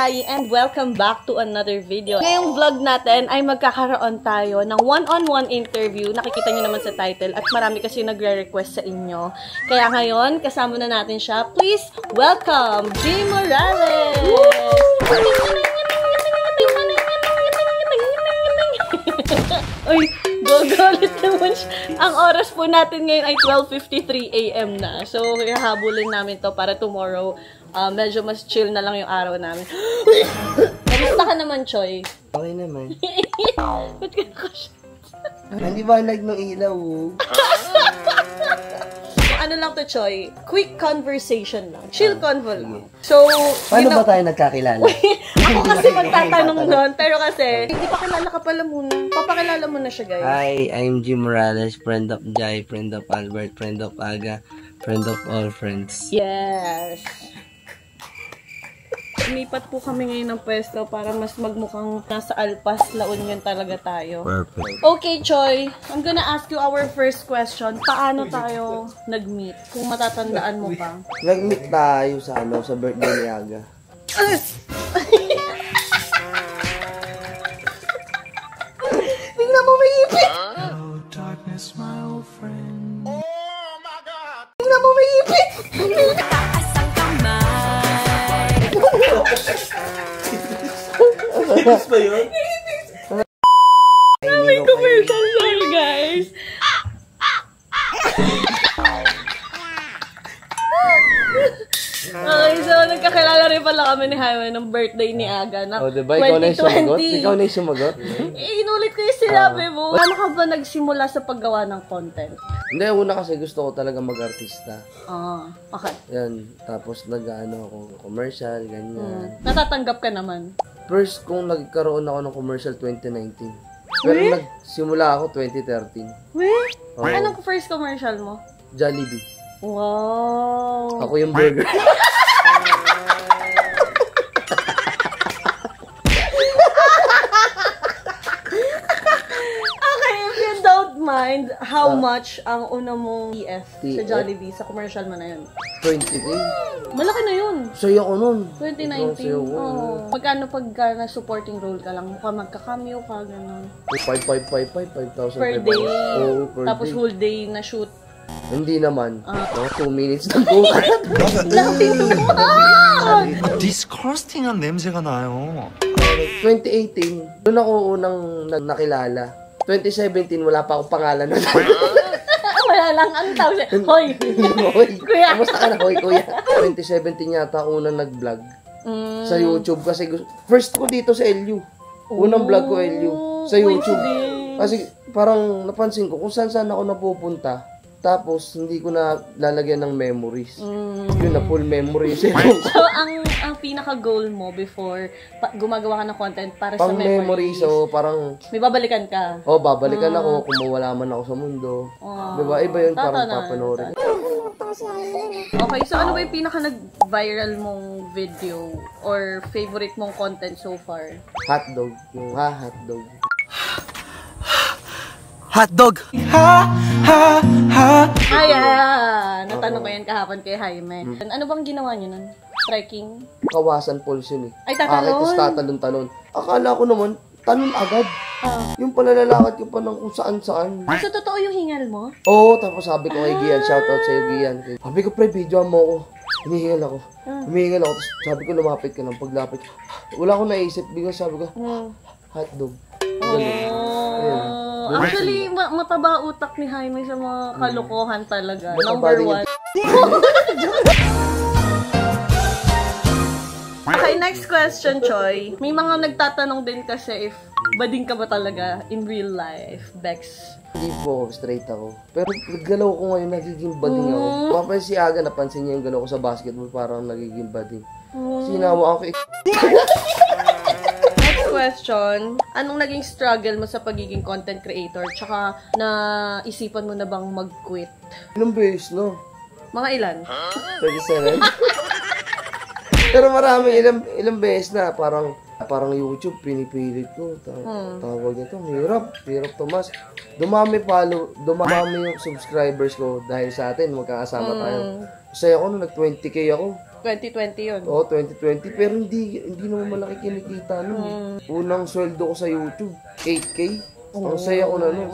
Rai and welcome back to another video. Ngayong vlog natin ay magkakaroon tayo ng one-on-one interview. Nakikita nyo naman sa title at marami kasi nagre-request sa inyo. Kaya ngayon, kasama na natin siya. Please welcome G Morales! Uy, gogolit naman siya. Ang oras po natin ngayon ay 12:53 AM na. So, hahabulin namin to para tomorrow, medyo mas chill na lang yung araw namin. Kamusta ka naman, Choy? Okay naman. Ba't ka nakasya? Hindi ba lag ng ilaw? Ano lang to, Choy? Quick conversation lang. Chill convo lang. So, paano ba tayo nagkakilala? Ako kasi magtatanong nun, pero kasi, hindi pa kilala ka pala muna. Papakilala mo na siya, guys. Hi, I'm G Morales, friend of Jai, friend of Albert, friend of Aga, friend of all friends. Yes. Lumipat po kami ngayon ng pwesto para mas magmukhang nasa Alpas, La Union talaga tayo. Perfect. Okay, Choy. I'm gonna ask you our first question. Paano tayo nag-meet? Kung matatandaan mo pa. Nag-meet tayo sa birthday ni Aga. Tingnan mo, may ipit! Oh, darkness, my old friend. Oh my God! Tingnan mo, may ipit! Ipis ba yun? May commercial sorry, guys! Okay, so nagkakilala rin pala kami ni Jaime ng birthday ni Aga na diba? Ikaw na yung sumagot? Ikaw na yung sumagot? Inulit ko yung sinabi mo. Paano ka ba nagsimula sa paggawa ng content? Hindi, una kasi gusto ko talaga mag-artista. Okay. Yan, tapos nag-ano ako, commercial, ganyan. Natatanggap ka naman? First, kung nagkaroon ako ng commercial 2019. Pero nagsimula ako 2013. Weh? Anong first commercial mo? Jollibee. Wow! Ako yung burger. Okay, if you don't mind, how much ang una mong TF sa Jollibee, sa commercial mo na yun? 20K. Malaki na yun. Saya ko nun. 2019. Magkano pagka na supporting role ka lang? Mukha magka-cameo ka, gano'n. 5,000 Per day. Oo, per Tapos day. whole day na shoot. Hindi naman. 2 minutes lang po. 디스커스팅한 냄새가 나요. 2018, doon ako unang nakilala. 2017, wala pa akong pangalan na. Wala lang. Ang tawag siya? Hoy! Hoy! Kuya! Kamusta ka na? Hoy, kuya. 2017 yata ako unang nag-vlog sa YouTube. Kasi first ko dito sa LU. Unang vlog ko LU. Sa YouTube. Kasi parang napansin ko kung saan ako napupunta. Tapos, hindi ko na lalagyan ng memories. Yun na, full memories. So, ang pinaka-goal mo before gumagawa ka ng content para pang sa memories. So, parang... May babalikan ka. Babalikan ako kung mawala man ako sa mundo. Diba? Iba yun, parang papanoorin. Okay, so ano ba yung pinaka-nag-viral mong video or favorite mong content so far? Hotdog. Yung hotdog. 핫도그. Ayan! Natanong ko yan kahapon kay Jaime. Ano bang ginawa niyo nun? Trekking? Kawasan pulse yun eh. Ay, tatalon? Tapos tatalon-talon. Akala ko naman, talon agad. Yung pala lalakad ko pa ng kung saan-saan. So, totoo yung hingal mo? Oo, tapos sabi ko kay Gian, shoutout sa'yo Gian. Sabi ko, pre, videoan mo ako. Humihingal ako. Tapos sabi ko, lumapit ka lang. Paglapit ko, wala akong naisip. Bigla sabi ko, hotdog. Actually, mataba utak ni Jaime sa mga kalokohan talaga. Mataba Number 1. Okay, next question, Choy. May mga nagtatanong din kasi if bading ka ba talaga in real life, Bex? Hindi po, straight ako. Pero naggalaw ko ngayon, nagiging bading ako. Papansin si Aga, napansin niya yung galaw ko sa basketball, parang nagiging bading. Sinawa ako Question, anong naging struggle mo sa pagiging content creator? Tsaka, naisipan mo na bang mag-quit? ilang beses, no? Mga ilan? 37? Pero maraming ilang beses na, parang YouTube, pinipilit ko. Tawag ito, hirap Tomas. Dumami yung subscribers ko dahil sa atin, magkakasama tayo. Masaya ako nung nag-20K ako. 2020 yun. Oo, 2020. Pero hindi naman malaki kinikita nun. Unang sweldo ko sa YouTube, 8K. Ang saya ko na nun.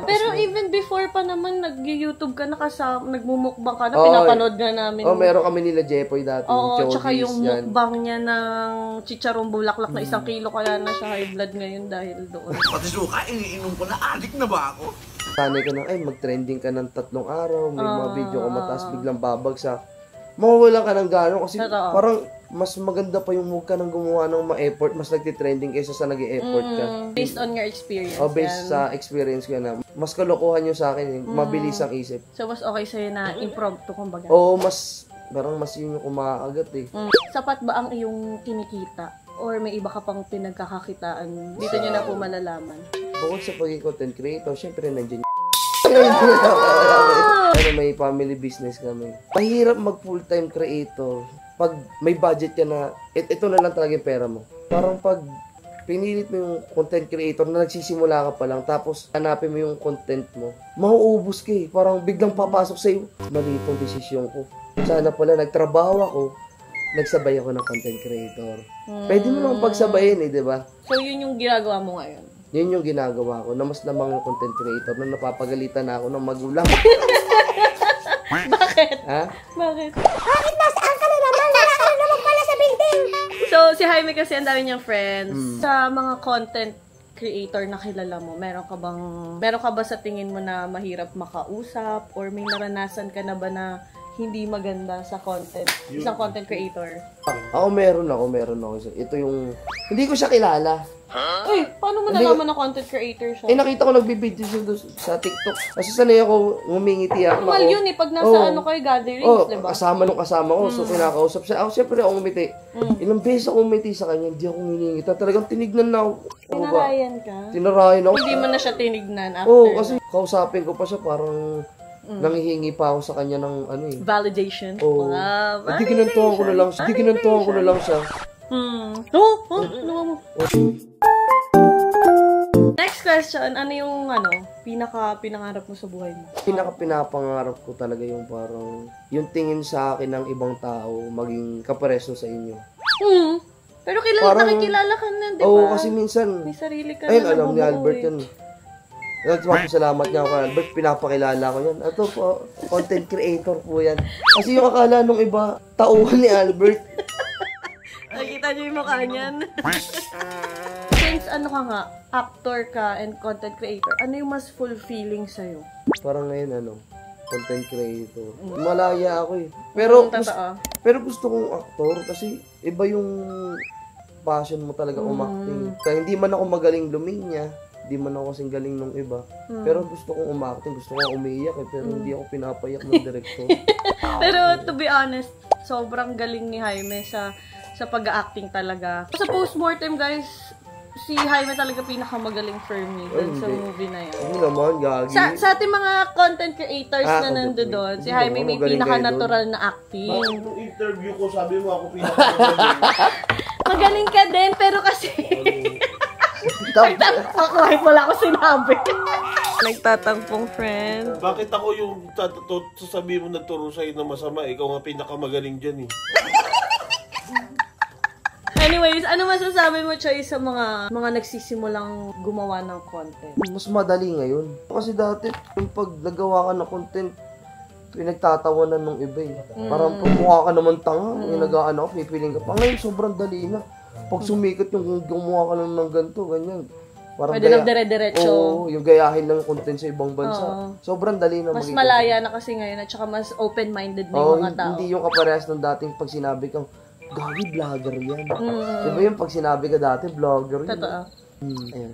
Pero even before pa naman, nag-YouTube ka na nagmumukbang ka na, pinapanood na namin. Meron kami nila Jepoy dati. Oo, tsaka yung mukbang niya ng chicharong bulaklak na 1 kilo, kaya na siya high blood ngayon dahil doon. Pati suka, iniinom ko na, adik na ba ako? Sanay ka na, mag-trending ka ng 3 araw, may mga video ka mataas, biglang babagsak. Mawawalan ka ng gano'n kasi parang mas maganda pa yung huwag ka nang gumawa ng ma-effort, mas nagtitrending kaysa sa nag-e-effort ka. Based on your experience. Based sa experience ko na. Mas kalokohan yung sa akin, mabilis ang isip. So, mas okay sa'yo na impromptu kumbaga? Oo, parang mas yun yung umaagat eh. Sapat ba ang iyong kinikita? Or may iba ka pang pinagkakakitaan? Dito nyo na po malalaman. Bukod sa pagiging content creator, syempre nandiyan may family business kami. Mahirap mag full-time creator pag may budget ka na, ito na lang talaga yung pera mo. Parang pag pinilit mo yung content creator na nagsisimula ka pa lang, tapos hanapin mo yung content mo, mauubos ka eh. Parang biglang papasok sa'yo, mali itong desisyon ko. Sana pala nagtrabaho ako, nagsabay ako ng content creator. Pwede mo naman pagsabayin eh, di ba? So, yun yung ginagawa mo ngayon? Yun yung ginagawa ko, na mas lamang yung content creator na napapagalitan na ako ng magulang. Bakit? Ha? Bakit? Bakit nasaan ka na naman? Wala ka na naman pala sa building. So, si Jaime kasi ang dami niyang friends. Sa mga content creator na kilala mo, meron ka ba sa tingin mo na mahirap makausap? Or may naranasan ka na ba na hindi maganda sa content? Isang content creator? Ako meron ako. Ito yung, hindi ko siya kilala. Uy, paano mo nalaman na content creator siya? Nakita ko nagbibideo siya sa TikTok. Kasi sanay ako, ngumingiti ako. Normal yun eh, pag nasa kayo gatherings, diba? Kasama ko. So, kinakausap siya. Ako, syempre ako ngumiti. Ilang beses ako ngumiti sa kanya, hindi ako ngumingiti. Talagang tinignan na ako. Tinarayan ka? Tinarayan ako. Hindi mo na siya tinignan after? Oo, kasi kausapin ko pa siya, parang nangihingi pa ako sa kanya ng validation? Oo. Wow, Hindi kinantuhan ko na lang siya. Next question, ano yung pinangarap mo sa buhay mo? Pinapangarap ko talaga yung parang, yung tingin sa akin ng ibang tao, maging kapareso sa inyo. Pero nakikilala ka na, di ba? Oo, kasi minsan, may sarili ka ayun, na alam ni Albert nabubuo yan. Salamat niya ako, Albert. Pinapakilala ko yan. Ito po, content creator po yan. Kasi yung akala nung iba, tauhan ni Albert. Nakita niyo yung mukha niyan. Since actor ka and content creator, ano yung mas fulfilling sa'yo? Parang ngayon, content creator. Malaya ako eh. Pero gusto kong actor kasi iba yung passion mo talaga umacting. Kaya hindi man ako magaling luminya, hindi man ako kasing galing nung iba. Pero gusto kong umacting, gusto kong umiiyak eh, pero hindi ako pinapayak ng director. Pero to be honest, sobrang galing ni Jaime sa pag-acting talaga. Sa postmortem, guys, si Jaime talaga pinakamagaling for me dun sa movie na yun. Hindi naman, gagi. Sa ating mga content creators na nando doon, si Jaime may pinaka-natural na acting. Nung interview ko, sabi mo ako pinaka-magaling. Magaling ka din, pero kasi... Kahit wala ko sinabi. Nagtatangpong friend. Bakit ako yung sasabihin mo nagturo sa'yo na masama? Ikaw nga pinakamagaling dyan eh. Anyways, ano masasabi mo, Choy, sa mga nagsisimulang gumawa ng content? Mas madali ngayon. Kasi dati, yung pag nagawa ka ng content, pinagtatawanan ng iba eh. Parang mukha ka naman tanga, yung nag-aan ako, pipiling ka pa. Ngayon, sobrang dali na. Pag sumikat yung gumawa ka lang ng ganito, ganyan. Parang pwede lang dire-diretso. Oo, yung gayahin lang content sa ibang bansa. Sobrang dali na mas malaya na kasi ngayon at saka mas open-minded na yung mga tao. Hindi yung kaparehas ng dating pag sinabi kang, gagi, vlogger yan. Diba yung pag sinabi ka dati, vlogger yan. Totoo. Ayan.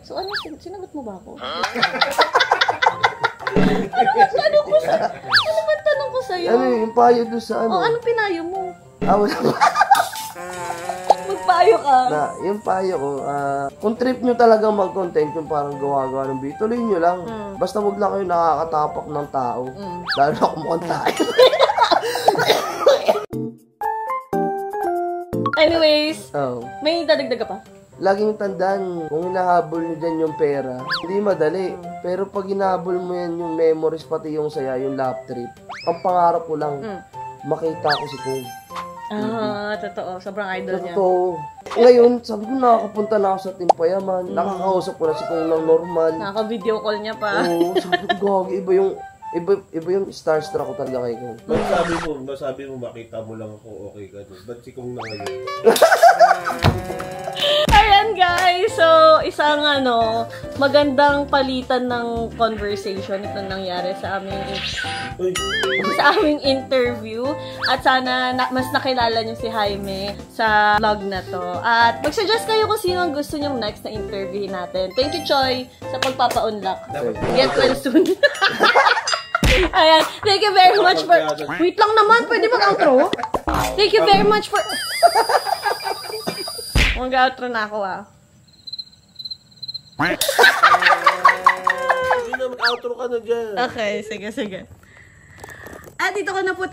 So ano, sinagot mo ba ako? Ano man tanong ko sa'yo? Ano yung payo doon sa ano? Anong pinayo mo? Wala ba? Magpayo ka. Yung payo ko, kung trip nyo talaga mag-content yung parang gawa-gawa ng video, tuloy nyo lang. Basta wag lang kayo nakakatapak ng tao. Lalo na kumukhang tayo. Anyways, may dadagdag ka pa? Laging tandaan, kung hinahabol nyo dyan yung pera, hindi madali. Pero pag hinahabol mo yan yung memories, pati yung saya, yung lap trip, ang pangarap ko lang, makita ko si Kung. Totoo. Sobrang idol niya. Totoo. Ngayon, sabi ko nakakapunta na ako sa Team Payaman. Nakakausap ko na si Kung ng normal. Nakaka-video call niya pa. Oo, sabi ko, gagi, iba yung starstruck ko talaga kay Kung. Masabi mo, makita mo lang ako, okay ka. Ba't si Kung na ngayon? Ayan guys, so isang magandang palitan ng conversation ito nangyari sa aming interview at sana mas nakilala niyo si Jaime sa vlog na to at mag-suggest kayo kung sino ang gusto niyong next na interview natin. Thank you Choi sa pagpapa-unlock. Get well soon. Ayan, thank you very much for... Wait lang naman, pwede mag-outro? Thank you very much for... Mag-outro na ako Hindi na, mag-outro ka na dyan. Okay, sige. At dito ko na po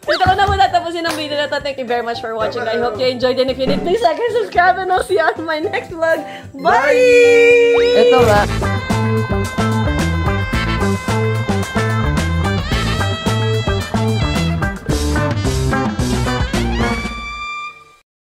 dito ko na po tatapusin ang video na to. Thank you very much for watching. I hope you enjoyed and if you did, please like and subscribe and I'll see you on my next vlog. Bye! Ito nga.